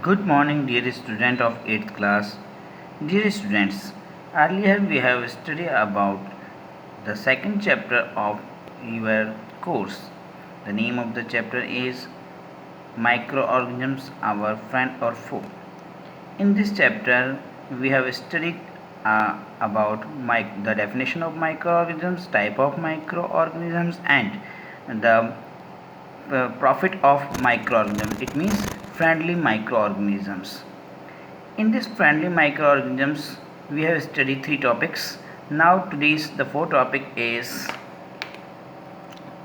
Good morning, dear student of 8th class. Dear students, earlier we have studied about the second chapter of your course. The name of the chapter is Microorganisms, Our Friend or Foe. In this chapter, we have studied about the definition of microorganisms, type of microorganisms, and the profit of microorganisms. It means friendly microorganisms. In this friendly microorganisms, we have studied three topics. Now today's the fourth topic is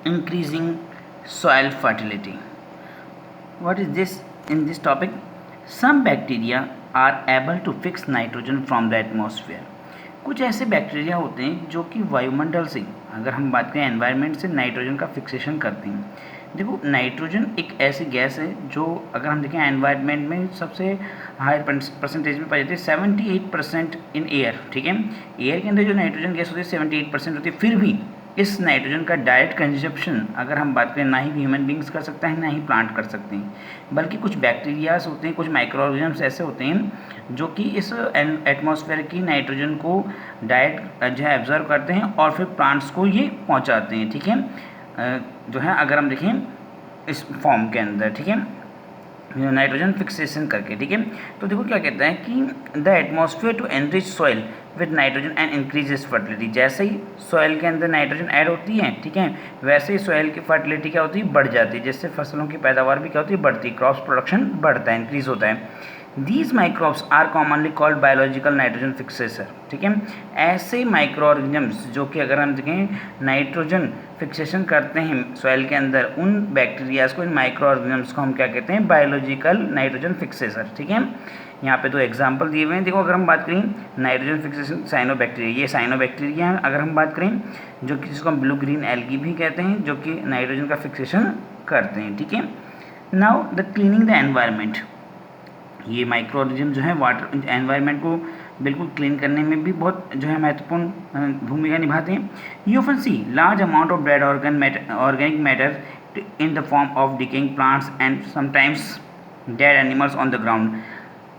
increasing soil fertility. What is this? In this topic, some bacteria are able to fix nitrogen from the atmosphere. कुछ ऐसे bacteria होते हैं जो कि वायुमंडल से, अगर हम बात करें एनवायरनमेंट से, नाइट्रोजन का फिक्सेशन करते हैं. देखो, नाइट्रोजन एक ऐसी गैस है जो अगर हम देखें एनवायरनमेंट में सबसे हायर परसेंटेज में पाई जाती है, 78% इन एयर. ठीक है, एयर के अंदर जो नाइट्रोजन गैस होती है 78% होती है. फिर भी इस नाइट्रोजन का डायरेक्ट कंजप्शन अगर हम बात करें, ना ही ह्यूमन बींग्स कर सकते हैं ना ही प्लांट कर सकते हैं, बल्कि कुछ बैक्टीरियाज होते हैं, कुछ माइक्रोऑर्गेनिज्म्स ऐसे होते हैं जो कि इस एटमॉस्फेयर की नाइट्रोजन को डायरेक्ट जो है एब्जॉर्व करते हैं और फिर प्लांट्स को ये पहुंचाते हैं. ठीक है, जो है अगर हम देखें इस फॉर्म के अंदर, ठीक है, नाइट्रोजन फिक्सेशन करके. ठीक है, तो देखो क्या कहता है कि the atmosphere to enrich soil with nitrogen and increases fertility. जैसे ही सॉइल के अंदर नाइट्रोजन ऐड होती है, ठीक है, वैसे ही सॉइल की फर्टिलिटी क्या होती है, बढ़ जाती है, जिससे फसलों की पैदावार भी क्या होती है, बढ़ती है, क्रॉप प्रोडक्शन बढ़ता है, इंक्रीज होता है. These microbes are commonly called biological nitrogen fixator. ठीक है, ऐसे माइक्रोऑर्गेनिज्म्स जो कि अगर हम देखें नाइट्रोजन फिक्सेशन करते हैं सॉइल के अंदर, उन बैक्टीरियाज को, इन माइक्रोऑर्गेनिज्म्स को हम क्या कहते हैं, बायोलॉजिकल नाइट्रोजन फिक्सेटर. ठीक है, यहाँ पे दो एग्जांपल दिए हुए हैं. देखो, अगर हम बात करें नाइट्रोजन फिक्सेशन साइनोबैक्टीरिया, ये साइनोबैक्टीरिया है. अगर हम बात करें जो कि जिसको हम ब्लू ग्रीन एल्गी भी कहते हैं, जो कि नाइट्रोजन का फिक्सेशन करते हैं. ठीक है, now the cleaning the environment. ये माइक्रोऑर्गेनिज्म जो है वाटर एनवायरनमेंट को बिल्कुल क्लीन करने में भी बहुत जो है महत्वपूर्ण भूमिका निभाते हैं. You often see large amount of dead organic matter in the form of decaying plants and sometimes dead animals on the ground.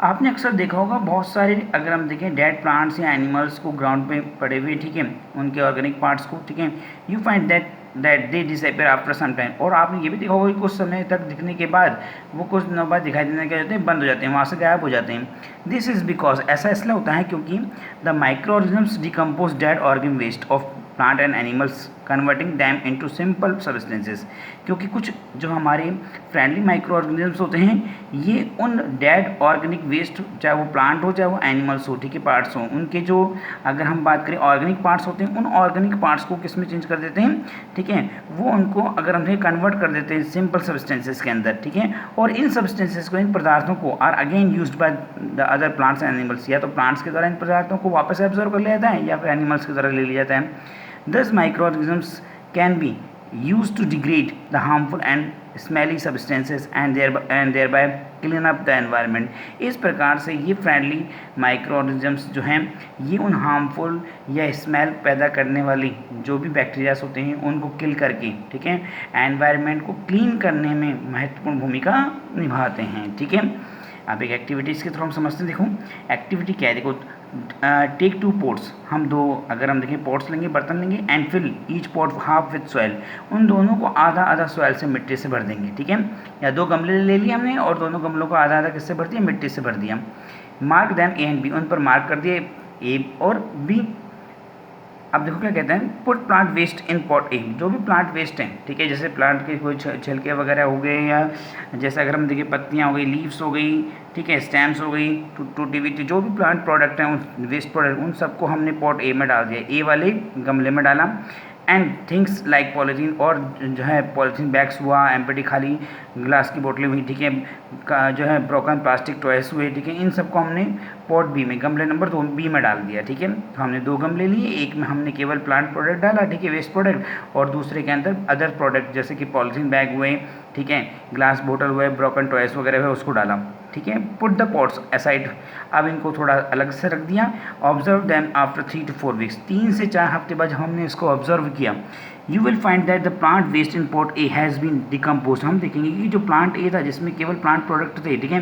आपने अक्सर देखा होगा बहुत सारे, अगर हम देखें डेड प्लांट्स या एनिमल्स को ग्राउंड पे पड़े हुए, ठीक है, उनके ऑर्गेनिक पार्ट्स को, ठीक है, you find that they disappear after some time. और आपने ये भी देखा होगा कि कुछ समय तक दिखने के बाद वो कुछ दिनों बाद दिखाई देने के जाते हैं, बंद हो जाते हैं, वहाँ से गायब हो जाते हैं. दिस इज़ बिकॉज, ऐसा इसलिए होता है क्योंकि the microorganisms decompose dead organ waste of plant and animals converting them into simple substances. क्योंकि कुछ जो हमारे फ्रेंडली माइक्रोऑर्गेनिज्म्स होते हैं, ये उन डेड ऑर्गेनिक वेस्ट, चाहे वो प्लांट हो चाहे वो एनिमल्स हो, ठीक है, पार्ट्स हों, उनके जो अगर हम बात करें ऑर्गेनिक पार्ट्स होते हैं, उन ऑर्गेनिक पार्ट्स को किस में चेंज कर देते हैं, ठीक है, वो उनको अगर हम कन्वर्ट कर देते हैं सिंपल सब्सटेंसेस के अंदर. ठीक है, और इन सब्सटेंसेस को, इन पदार्थों को are again used by the other plants and animals. या तो प्लांट्स के द्वारा इन पदार्थों को वापस एब्जॉर्व कर लिया जाता है या फिर एनिमल्स के द्वारा ले लिया जाता है. Thus microorganisms can be used to degrade the harmful and smelly substances and thereby clean up the environment. इस प्रकार से ये फ्रेंडली माइक्रोऑर्गेनिज्म्स जो हैं, ये उन हार्मफुल या स्मेल पैदा करने वाली जो भी बैक्टीरियाज होते हैं उनको किल करके, ठीक है, एनवायरनमेंट को क्लीन करने में महत्वपूर्ण भूमिका निभाते हैं. ठीक है, अब एक एक्टिविटीज़ के थ्रू हम समझते हैं. देखो एक्टिविटी क्या है, देखो टेक 2 पोट्स. हम दो, अगर हम देखें पोट्स लेंगे, बर्तन लेंगे, and fill each pot half with soil. उन दोनों को आधा आधा सॉइल से, मिट्टी से भर देंगे. ठीक है, या दो गमले ले लिए हमने और दोनों गमलों को आधा आधा किससे भर दिया, मिट्टी से भर दिया. Mark them A and B, उन पर मार्क कर दिए ए और बी. अब देखो क्या कहते हैं, put plant waste in pot ए. जो भी प्लांट वेस्ट हैं, ठीक है, जैसे प्लांट के कोई छिलके वगैरह हो गए, या जैसे अगर हम देखें पत्तियाँ हो गई, लीव्स हो गई, ठीक है, स्टेम्स हो गई, टूटी हुई, जो भी प्लांट प्रोडक्ट हैं, उन वेस्ट प्रोडक्ट, उन सबको हमने पॉट ए में डाल दिया, ए वाले गमले में डाला. एंड थिंग्स लाइक पॉलीथीन, और जो है पॉलीथीन बैग्स हुआ, एम्प्टी खाली ग्लास की बोतलें हुई, ठीक है, जो है ब्रोकन प्लास्टिक टॉयस हुए, ठीक है, इन सबको हमने पॉट बी में, गमले नंबर 2 बी में डाल दिया. ठीक है, तो हमने 2 गमले लिए, एक में हमने केवल प्लांट प्रोडक्ट डाला, ठीक है, वेस्ट प्रोडक्ट, और दूसरे के अंदर अदर प्रोडक्ट जैसे कि पॉलीथीन बैग हुए, ठीक है, ग्लास बोतल हुए, ब्रोकन टॉयस वगैरह हुए, उसको डाला. ठीक है, पुट द पॉट्स असाइड. अब इनको थोड़ा अलग से रख दिया. Observe them after 3 to 4 weeks. 3 से 4 हफ्ते बाद हमने इसको ऑब्जर्व किया you will find that the plant waste in pot A has been decompose. हम देखेंगे कि जो प्लांट ए था जिसमें केवल प्लांट प्रोडक्ट थे, ठीक है,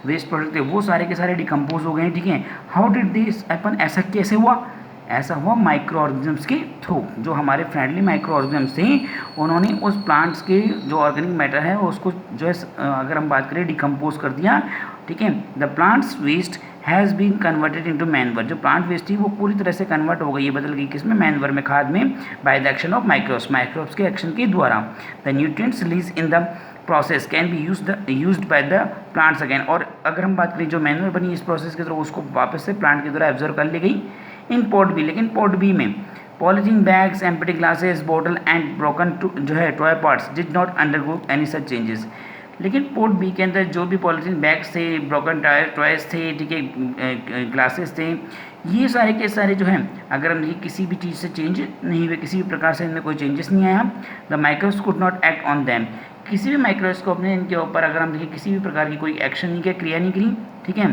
वेस्ट प्रोडक्ट थे, वो सारे के सारे डिकम्पोज हो गए, ठीक है। हाउ डिड दिस हैपन, ऐसा कैसे हुआ? ऐसा हुआ माइक्रो ऑर्गेनिजम्स के थ्रू। जो हमारे फ्रेंडली माइक्रो ऑर्गेनिजम्स थे उन्होंने उस प्लांट्स के जो ऑर्गेनिक मैटर है उसको जो है अगर हम बात करें डिकम्पोज कर दिया, ठीक है। The plants waste has been converted into manure. जो प्लांट वेस्ट थी वो पूरी तरह से कन्वर्ट हो गई, ये बदल गई किसमें? मैनवर में, खाद में, by the action of microbes के एक्शन के द्वारा। The nutrients release in the process can be used by the plants again. और अगर हम बात करें जो मैनवर बनी इस प्रोसेस के थ्रू उसको वापस से प्लांट के द्वारा एब्जॉर्व कर ली गई इन पॉट बी। लेकिन पॉट बी में polythene bags, empty glasses, bottle and broken जो है toy parts did not undergo any such changes. लेकिन पोर्ट बी के अंदर जो भी पॉलीथीन बैग्स थे, ब्रोकन टॉयज थे, ठीक है, ग्लासेस थे, ये सारे के सारे जो हैं अगर हम देखिए किसी भी चीज़ से चेंज नहीं हुए, किसी भी प्रकार से इनमें कोई चेंजेस नहीं आया। The microbes could not act on them. किसी भी माइक्रोस्कोप ने इनके ऊपर अगर हम देखिए किसी भी प्रकार की कोई एक्शन नहीं किया, क्रिया नहीं करी, ठीक है,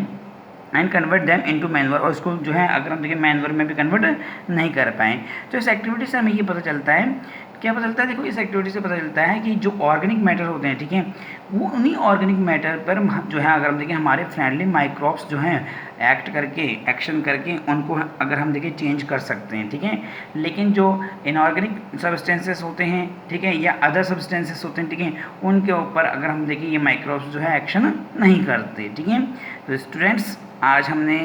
and convert them into manoeuvre. और इसको जो है अगर हम देखिए मैनवर में भी कन्वर्ट नहीं कर पाए। तो इस एक्टिविटी से हमें ये पता चलता है, क्या पता चलता है? देखो, इस एक्टिविटी से पता चलता है कि जो ऑर्गेनिक मैटर होते हैं, ठीक है, वो उन्हीं ऑर्गेनिक मैटर पर जो है अगर हम देखें हमारे फ्रेंडली माइक्रोब्स जो हैं एक्ट करके, एक्शन करके उनको अगर हम देखें चेंज कर सकते हैं, ठीक है। लेकिन जो इनऑर्गेनिक सब्सटेंसेस होते हैं, ठीक है, या अदर सब्सटेंसेस होते हैं, ठीक है, उनके ऊपर अगर हम देखें ये माइक्रोब्स जो है एक्शन नहीं करते, ठीक है। तो स्टूडेंट्स, आज हमने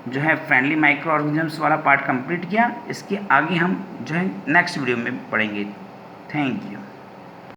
जो है फ्रेंडली माइक्रो ऑर्गेनिजम्स वाला पार्ट कंप्लीट किया। इसके आगे हम जो है नेक्स्ट वीडियो में पढ़ेंगे। Thank you.